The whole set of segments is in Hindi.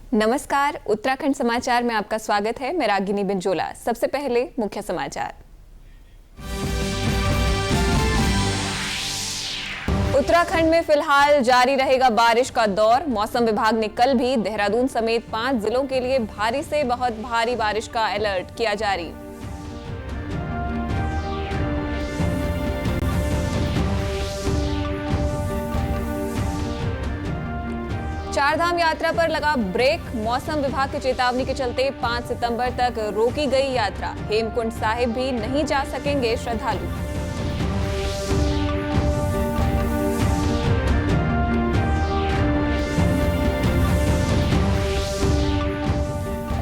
नमस्कार, उत्तराखंड समाचार में आपका स्वागत है। मैं रागिनी बिंजोला। सबसे पहले मुख्य समाचार। उत्तराखंड में फिलहाल जारी रहेगा बारिश का दौर। मौसम विभाग ने कल भी देहरादून समेत 5 जिलों के लिए भारी से बहुत भारी बारिश का अलर्ट किया जारी। चारधाम यात्रा पर लगा ब्रेक। मौसम विभाग की चेतावनी के चलते 5 सितंबर तक रोकी गई यात्रा। हेमकुंड साहिब भी नहीं जा सकेंगे श्रद्धालु।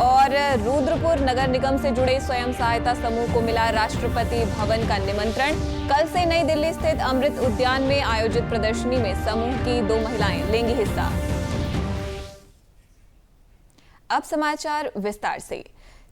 और रुद्रपुर नगर निगम से जुड़े स्वयं सहायता समूह को मिला राष्ट्रपति भवन का निमंत्रण। कल से नई दिल्ली स्थित अमृत उद्यान में आयोजित प्रदर्शनी में समूह की 2 महिलाएं लेंगी हिस्सा। अब समाचार विस्तार से।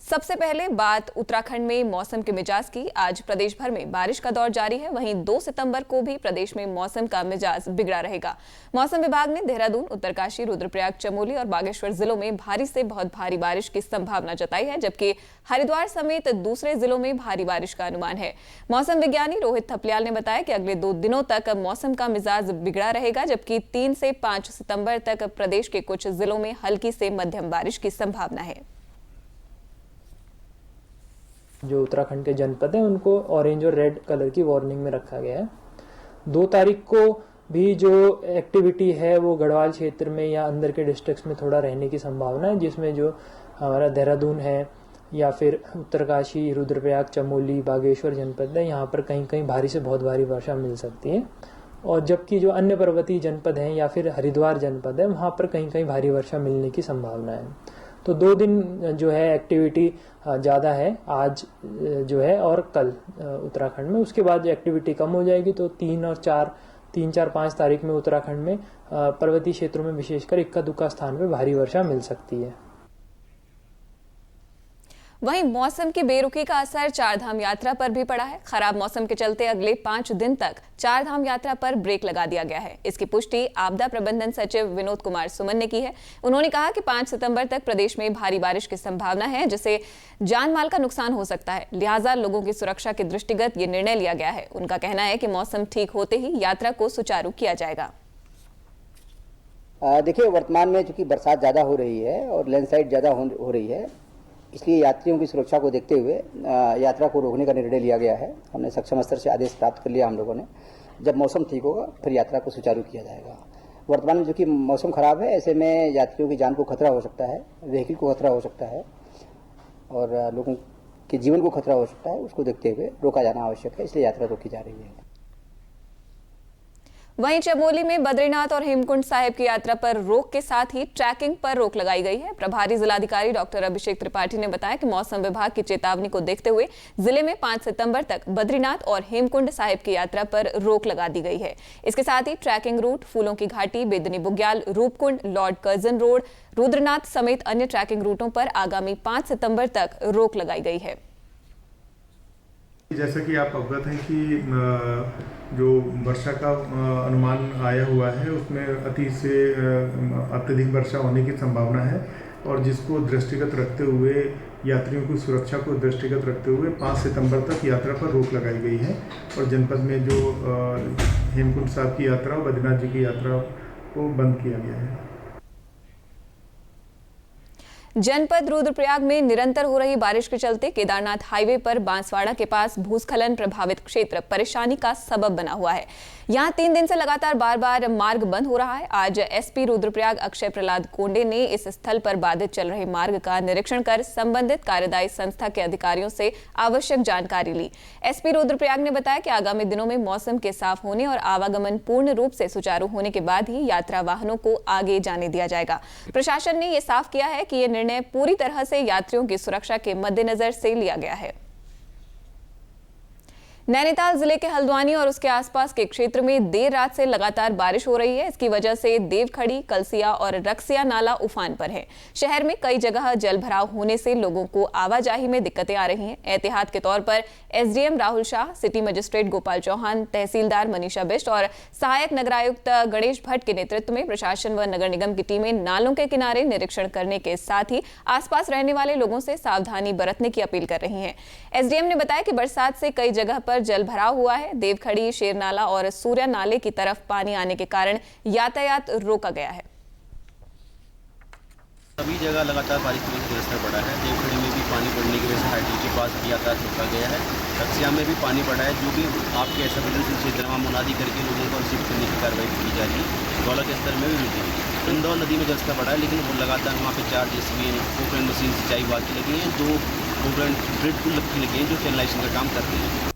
सबसे पहले बात उत्तराखंड में मौसम के मिजाज की। आज प्रदेश भर में बारिश का दौर जारी है। वहीं 2 सितंबर को भी प्रदेश में मौसम का मिजाज बिगड़ा रहेगा। मौसम विभाग ने देहरादून, उत्तरकाशी, रुद्रप्रयाग, चमोली और बागेश्वर जिलों में भारी से बहुत भारी बारिश की संभावना जताई है, जबकि हरिद्वार समेत दूसरे जिलों में भारी बारिश का अनुमान है। मौसम विज्ञानी रोहित थपलियाल ने बताया कि अगले 2 दिनों तक मौसम का मिजाज बिगड़ा रहेगा, जबकि 3 से 5 सितंबर तक प्रदेश के कुछ जिलों में हल्की से मध्यम बारिश की संभावना है। जो उत्तराखंड के जनपद हैं उनको ऑरेंज और रेड कलर की वार्निंग में रखा गया है। 2 तारीख को भी जो एक्टिविटी है वो गढ़वाल क्षेत्र में या अंदर के डिस्ट्रिक्ट्स में थोड़ा रहने की संभावना है, जिसमें जो हमारा देहरादून है या फिर उत्तरकाशी, रुद्रप्रयाग, चमोली, बागेश्वर जनपद है, यहाँ पर कहीं कहीं भारी से बहुत भारी वर्षा मिल सकती है। और जबकि जो अन्य पर्वतीय जनपद हैं या फिर हरिद्वार जनपद है, वहाँ पर कहीं कहीं भारी वर्षा मिलने की संभावना है। तो 2 दिन जो है एक्टिविटी ज़्यादा है, आज जो है और कल उत्तराखंड में। उसके बाद एक्टिविटी कम हो जाएगी, तो 3 4 5 तारीख में उत्तराखंड में पर्वतीय क्षेत्रों में विशेषकर इक्का दुक्का स्थान पर भारी वर्षा मिल सकती है। वहीं मौसम की बेरुखी का असर चारधाम यात्रा पर भी पड़ा है। खराब मौसम के चलते अगले 5 दिन तक चारधाम यात्रा पर ब्रेक लगा दिया गया है। इसकी पुष्टि आपदा प्रबंधन सचिव विनोद कुमार सुमन ने की है। उन्होंने कहा कि 5 सितंबर तक प्रदेश में भारी बारिश की संभावना है, जिससे जान माल का नुकसान हो सकता है। लिहाजा लोगों की सुरक्षा के दृष्टिगत ये निर्णय लिया गया है। उनका कहना है कि मौसम ठीक होते ही यात्रा को सुचारू किया जाएगा। देखिए, वर्तमान में चूंकि बरसात ज़्यादा हो रही है और लैंडस्लाइड ज़्यादा हो रही है, इसलिए यात्रियों की सुरक्षा को देखते हुए यात्रा को रोकने का निर्णय लिया गया है। हमने सक्षम स्तर से आदेश प्राप्त कर लिया हम लोगों ने। जब मौसम ठीक होगा फिर यात्रा को सुचारू किया जाएगा। वर्तमान में जो कि मौसम खराब है, ऐसे में यात्रियों की जान को खतरा हो सकता है, व्हीकल को खतरा हो सकता है और लोगों के जीवन को खतरा हो सकता है। उसको देखते हुए रोका जाना आवश्यक है, इसलिए यात्रा रोकी जा रही है। वहीं चमोली में बद्रीनाथ और हेमकुंड साहिब की यात्रा पर रोक के साथ ही ट्रैकिंग पर रोक लगाई गई है। प्रभारी जिलाधिकारी डॉक्टर अभिषेक त्रिपाठी ने बताया कि मौसम विभाग की चेतावनी को देखते हुए जिले में 5 सितंबर तक बद्रीनाथ और हेमकुंड साहिब की यात्रा पर रोक लगा दी गई है। इसके साथ ही ट्रैकिंग रूट, फूलों की घाटी, Bedni Bugyal, Roopkund, lord Curzon road, Rudranath समेत अन्य ट्रैकिंग रूटों पर आगामी 5 सितंबर तक रोक लगाई गई है। जैसा कि आप अवगत हैं कि जो वर्षा का अनुमान आया हुआ है उसमें अत्यधिक वर्षा होने की संभावना है, और जिसको दृष्टिगत रखते हुए यात्रियों की सुरक्षा को दृष्टिगत रखते हुए 5 सितंबर तक यात्रा पर रोक लगाई गई है। और जनपद में जो हेमकुंड साहिब की यात्रा और बद्रीनाथ जी की यात्रा को बंद किया गया है। जनपद रुद्रप्रयाग में निरंतर हो रही बारिश के चलते केदारनाथ हाईवे पर बांसवाड़ा के पास भूस्खलन प्रभावित क्षेत्र परेशानी का सबब बना हुआ है। यहां 3 दिन से लगातार बार-बार मार्ग बंद हो रहा है। आज एसपी रुद्रप्रयाग अक्षय प्रहलाद कोंडे ने इस स्थल पर बाधित चल रहे मार्ग का निरीक्षण कर संबंधित कार्यदायी संस्था के अधिकारियों से आवश्यक जानकारी ली। एसपी रुद्रप्रयाग ने बताया कि आगामी दिनों में मौसम के साफ होने और आवागमन पूर्ण रूप से सुचारू होने के बाद ही यात्रा वाहनों को आगे जाने दिया जाएगा। प्रशासन ने यह साफ किया है कि यह निर्णय पूरी तरह से यात्रियों की सुरक्षा के मद्देनजर से लिया गया है। नैनीताल जिले के हल्द्वानी और उसके आसपास के क्षेत्र में देर रात से लगातार बारिश हो रही है। इसकी वजह से देवखड़ी, कलसिया और रक्सिया नाला उफान पर है। शहर में कई जगह जल भराव होने से लोगों को आवाजाही में दिक्कतें आ रही हैं। एहतियात के तौर पर SDM Rahul Shah, city magistrate Gopal Chauhan, तहसीलदार मनीषा बिष्ट और सहायक नगरायुक्त गणेश भट्ट के नेतृत्व में प्रशासन व नगर निगम की टीमें नालों के किनारे निरीक्षण करने के साथ ही आसपास रहने वाले लोगों से सावधानी बरतने की अपील कर रही हैं। एसडीएम ने बताया कि बरसात से कई जगह पर जल भराव हुआ है। देवखड़ी, शेर नाला और सूर्या नाले की तरफ पानी आने के कारण यातायात रोका गया है। सभी जगह लगातार बारिश की वजह से जलस्तर बढ़ा है। देवखड़ी में भी पानी बढ़ने की वजह से हाईवे के पास भी यातायात रोका गया है। रक्सिया में भी पानी बढ़ा है, जो भी आपके ऐसा क्षेत्र में मुनादी करके लोगों को रिसीव करने की कार्रवाई की जा रही है। गौला के स्तर में भी रुकी है। इंदौर नदी में जलस्तर बढ़ा है, लेकिन वो लगातार वहाँ पे 4 जेसीबी पोखरण मशीन सिंचाई विभाग की लगी हैं, 2 पोखरण ग्रिड पुल लगी हैं जो चैनलाइजेशन का काम करते हैं।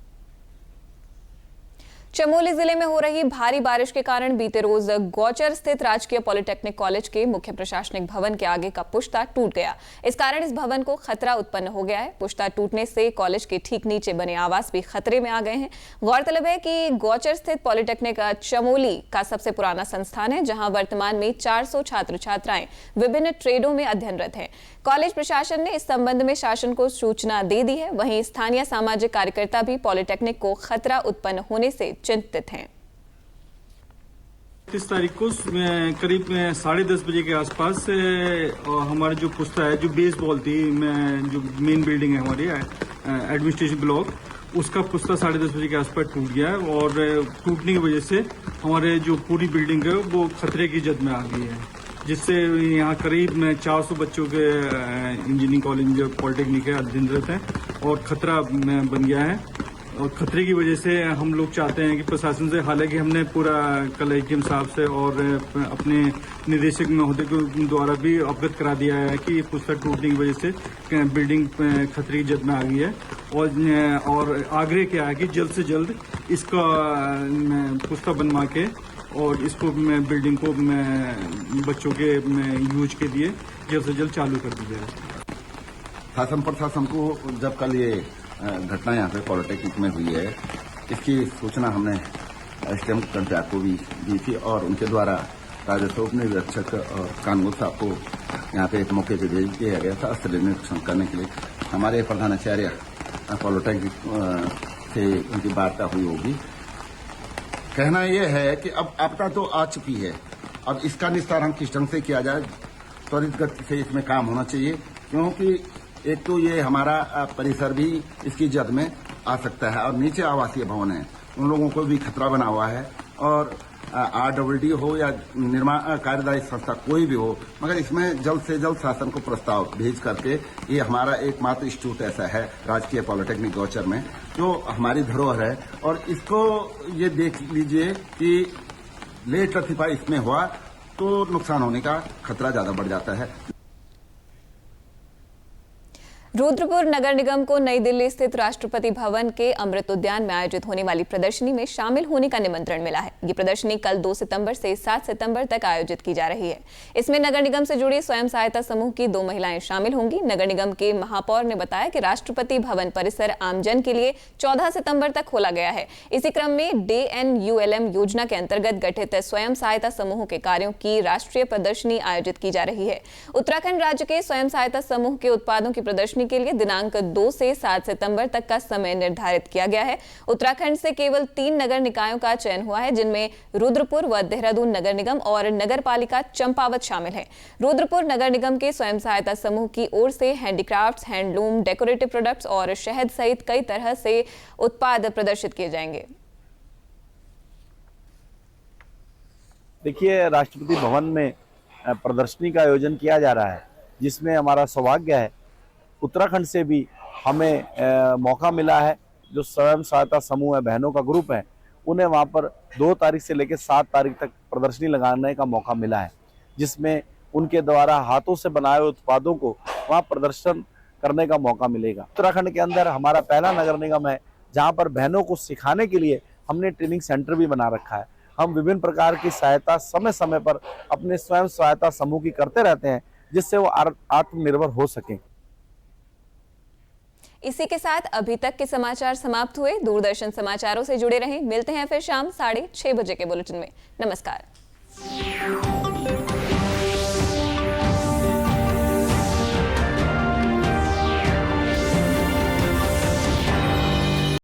चमोली जिले में हो रही भारी बारिश के कारण बीते रोज गौचर स्थित राजकीय पॉलिटेक्निक कॉलेज के मुख्य प्रशासनिक भवन के आगे का पुश्ता टूट गया। इस कारण इस भवन को खतरा उत्पन्न हो गया है। पुश्ता टूटने से कॉलेज के ठीक नीचे बने आवास भी खतरे में आ गए हैं। गौरतलब है कि गौचर स्थित पॉलिटेक्निक चमोली का सबसे पुराना संस्थान है, जहां वर्तमान में 400 छात्र छात्राएं विभिन्न ट्रेडों में अध्ययनरत हैं। कॉलेज प्रशासन ने इस संबंध में शासन को सूचना दे दी है। वहीं स्थानीय सामाजिक कार्यकर्ता भी पॉलिटेक्निक को खतरा उत्पन्न होने से चिंतित हैं। 30 तारीख को करीब 10:30 बजे के आसपास हमारे जो पुस्ता है, जो बेस बॉल थी, जो मेन बिल्डिंग है हमारी एडमिनिस्ट्रेशन ब्लॉक, उसका पुस्ता 10:30 बजे के आसपास टूट गया और टूटने की वजह से हमारे जो पूरी बिल्डिंग है वो खतरे की जद में आ गई है, जिससे यहाँ करीब 400 बच्चों के इंजीनियरिंग कॉलेज पॉलिटेक्निक है अध्ययनरत हैं और खतरा बन गया है। और खतरे की वजह से हम लोग चाहते हैं कि प्रशासन से, हालांकि हमने पूरा कल एचडीएम साहब से और अपने निदेशक महोदय के द्वारा भी अवगत करा दिया है कि पुस्ता टूटने की वजह से बिल्डिंग खतरे की जद में आ गई है और आग्रह किया है कि जल्द से जल्द इसका पुस्ता बनवा के और इसको बिल्डिंग को बच्चों के यूज के लिए जल्द से जल्द चालू कर दी जाए। शासन प्रशासन को जब कल ये घटना यहाँ पे पॉलिटेक्निक में हुई है, इसकी सूचना हमने एसडीएम पंचायत को भी दी थी और उनके द्वारा राजस्व उप निरीक्षक और कानून साहब को यहाँ पे एक मौके पे भेज दिया गया था स्थलीय निरीक्षण करने के लिए। हमारे प्रधानाचार्य पॉलिटेक्निक से उनकी वार्ता हुई होगी। कहना यह है कि अब आपदा तो आ चुकी है, अब इसका निस्तारण किस ढंग से किया जाए, त्वरित गति से इसमें काम होना चाहिए, क्योंकि एक तो ये हमारा परिसर भी इसकी जद में आ सकता है और नीचे आवासीय भवन है, उन लोगों को भी खतरा बना हुआ है और RDD हो या निर्माण कार्यदायी संस्था कोई भी हो, मगर इसमें जल्द से जल्द शासन को प्रस्ताव भेज करके, ये हमारा एकमात्र इंस्टीट्यूट ऐसा है राजकीय पॉलिटेक्निक गौचर में जो हमारी धरोहर है और इसको ये देख लीजिए कि लेट रतिफाई इसमें हुआ तो नुकसान होने का खतरा ज्यादा बढ़ जाता है। रुद्रपुर नगर निगम को नई दिल्ली स्थित राष्ट्रपति भवन के अमृत उद्यान में आयोजित होने वाली प्रदर्शनी में शामिल होने का निमंत्रण मिला है। ये प्रदर्शनी कल 2 सितंबर से 7 सितंबर तक आयोजित की जा रही है। इसमें नगर निगम से जुड़ी स्वयं सहायता समूह की 2 महिलाएं शामिल होंगी। नगर निगम के महापौर ने बताया कि राष्ट्रपति भवन परिसर आमजन के लिए 14 सितंबर तक खोला गया है। इसी क्रम में DNULM योजना के अंतर्गत गठित स्वयं सहायता समूहों के कार्यों की राष्ट्रीय प्रदर्शनी आयोजित की जा रही है। उत्तराखंड राज्य के स्वयं सहायता समूह के उत्पादों की प्रदर्शनी के लिए दिनांक 2 से 7 सितंबर तक का समय निर्धारित किया गया है। उत्तराखंड से केवल 3 नगर निकायों का चयन हुआ है, जिनमें रुद्रपुर व देहरादून नगर निगम और नगर पालिका चंपावत शामिल है। रुद्रपुर नगर निगम के स्वयं सहायता समूह की ओर से हैंडीक्राफ्ट्स, हैंडलूम, डेकोरेटिव प्रोडक्ट्स और शहद सहित कई तरह से उत्पाद प्रदर्शित किए जाएंगे। देखिए, राष्ट्रपति भवन में प्रदर्शनी का आयोजन किया जा रहा है, जिसमें हमारा सौभाग्य है उत्तराखंड से भी हमें मौका मिला है। जो स्वयं सहायता समूह है, बहनों का ग्रुप है, उन्हें वहाँ पर 2 तारीख से लेकर 7 तारीख तक प्रदर्शनी लगाने का मौका मिला है, जिसमें उनके द्वारा हाथों से बनाए हुए उत्पादों को वहाँ प्रदर्शन करने का मौका मिलेगा। उत्तराखंड के अंदर हमारा पहला नगर निगम है जहाँ पर बहनों को सिखाने के लिए हमने ट्रेनिंग सेंटर भी बना रखा है। हम विभिन्न प्रकार की सहायता समय समय पर अपने स्वयं सहायता समूह की करते रहते हैं, जिससे वो आत्मनिर्भर हो सकें। इसी के साथ अभी तक के समाचार समाप्त हुए। दूरदर्शन समाचारों से जुड़े रहें। मिलते हैं फिर शाम 6:30 बजे के बुलेटिन में। नमस्कार।